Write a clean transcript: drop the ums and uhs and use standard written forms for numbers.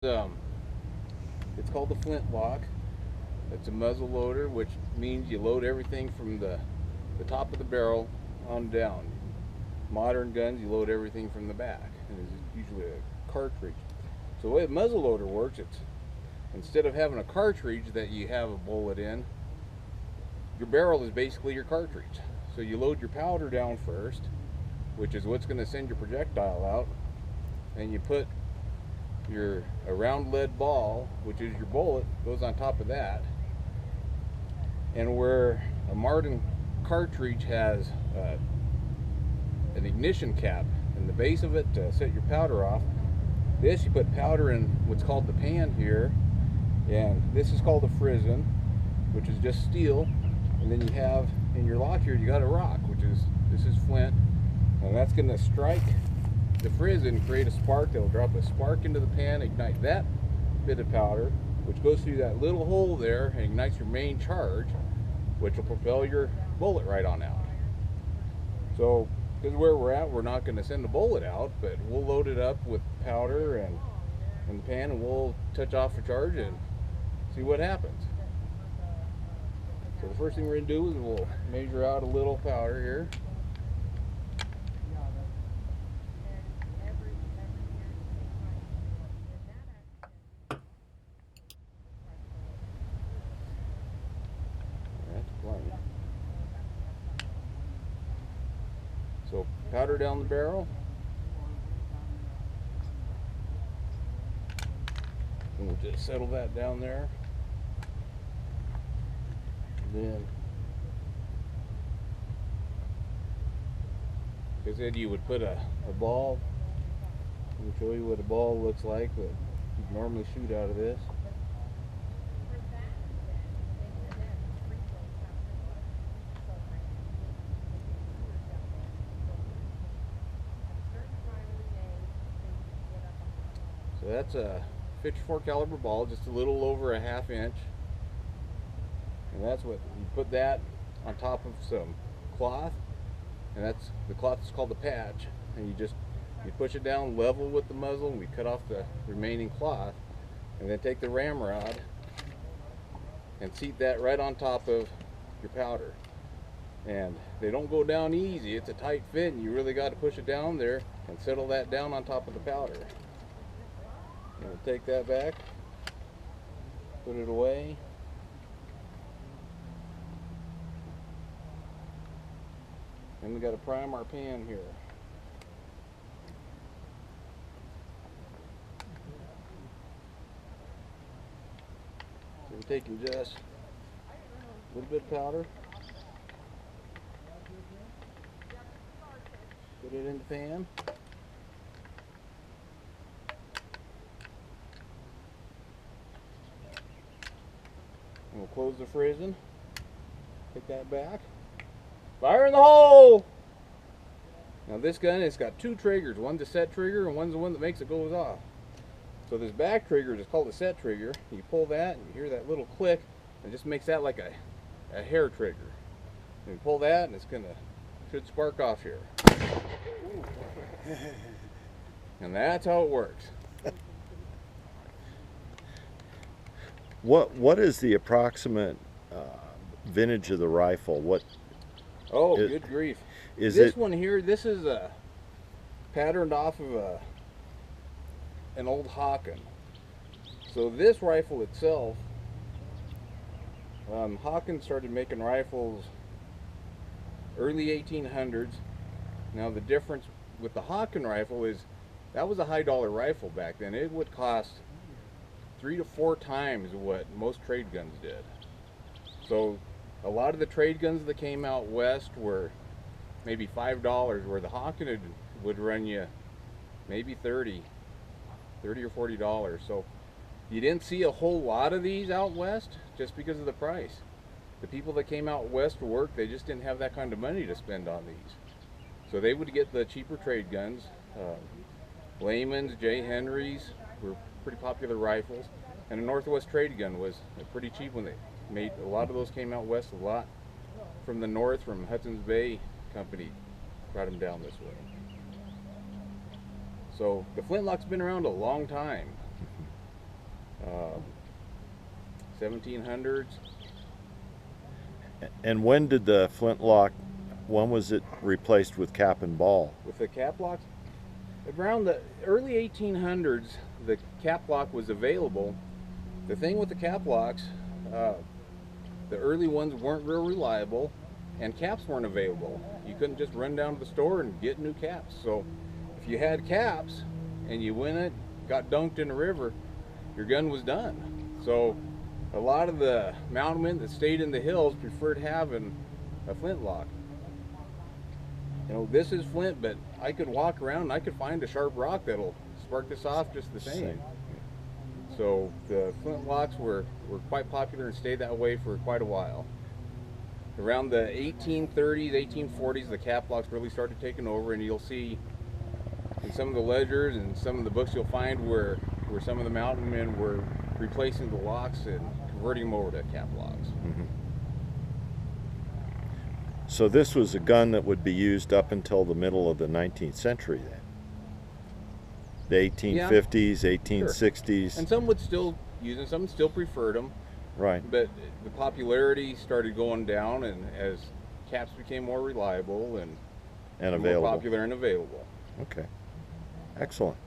It's called the Flintlock. It's a muzzle loader, which means you load everything from the top of the barrel on down. Modern guns, you load everything from the back, and it's usually a cartridge. So the way a muzzle loader works, it's instead of having a cartridge that you have a bullet in, your barrel is basically your cartridge. So you load your powder down first, which is what's going to send your projectile out, and you put a round lead ball, which is your bullet, goes on top of that. And where a modern cartridge has an ignition cap in the base of it to set your powder off, this you put powder in what's called the pan here, and this is called a frizzen, which is just steel. And then you have in your lock here, you got a rock, this is flint, and that's going to strike the frizzen, create a spark that will drop a spark into the pan, ignite that bit of powder, which goes through that little hole there and ignites your main charge, which will propel your bullet right on out. So, because where we're at, we're not going to send the bullet out, but we'll load it up with powder and in the pan, and we'll touch off a charge and see what happens. So the first thing we're going to do is we'll measure out a little powder here. So powder down the barrel, and we'll just settle that down there. Then, like I said, you would put a ball. Let me show you what a ball looks like that you normally shoot out of this. So that's a 54 caliber ball, just a little over a ½ inch. And that's what you put that on top of some cloth, and that's the cloth is called the patch. And you push it down level with the muzzle, and we cut off the remaining cloth, and then take the ramrod and seat that right on top of your powder. And they don't go down easy. It's a tight fit, and you really got to push it down there and settle that down on top of the powder. And we'll take that back, put it away. And we got to prime our pan here. So we're taking just a little bit of powder, put it in the pan. And we'll close the frizzen, take that back. Fire in the hole! Now this gun, it's got two triggers. One's a set trigger and one's the one that makes it goes off. So this back trigger is called a set trigger. You pull that and you hear that little click, and it just makes that like a hair trigger. And you pull that and should spark off here. And that's how it works. What is the approximate vintage of the rifle? Oh, good grief. This one here, this is patterned off of an old Hawken. So this rifle itself, Hawken started making rifles early 1800s. Now the difference with the Hawken rifle is that was a high dollar rifle back then. It would cost 3 to 4 times what most trade guns did. So a lot of the trade guns that came out west were maybe $5, where the Hawken would run you maybe 30 or $40. So you didn't see a whole lot of these out west just because of the price. The people that came out west to work, they just didn't have that kind of money to spend on these. So they would get the cheaper trade guns. Layman's, J. Henry's were pretty popular rifles, and a Northwest trade gun was pretty cheap when they made. A lot of those came out west. A lot from the north, from Hudson's Bay Company, brought them down this way. So the Flintlock's been around a long time. 1700s. And when did the flintlock, when was it replaced with cap and ball? With the cap locks, around the early 1800s, the cap lock was available. The thing with the cap locks, the early ones weren't real reliable, and caps weren't available. You couldn't just run down to the store and get new caps. So if you had caps and you went it, got dunked in the river, your gun was done. So a lot of the mountain men that stayed in the hills preferred having a flintlock. You know, this is flint, but I could walk around and I could find a sharp rock that'll spark this off just the same. So the flintlocks were quite popular and stayed that way for quite a while. Around the 1830s, 1840s, the cap locks really started taking over, and you'll see in some of the ledgers and some of the books you'll find where some of the mountain men were replacing the locks and converting them over to cap locks. Mm-hmm. So this was a gun that would be used up until the middle of the 19th century then? The 1850s, yeah. 1860s? Sure. And some would still use them, some still preferred them. Right. But the popularity started going down, and as caps became more reliable and available. more popular and available. Okay. Excellent.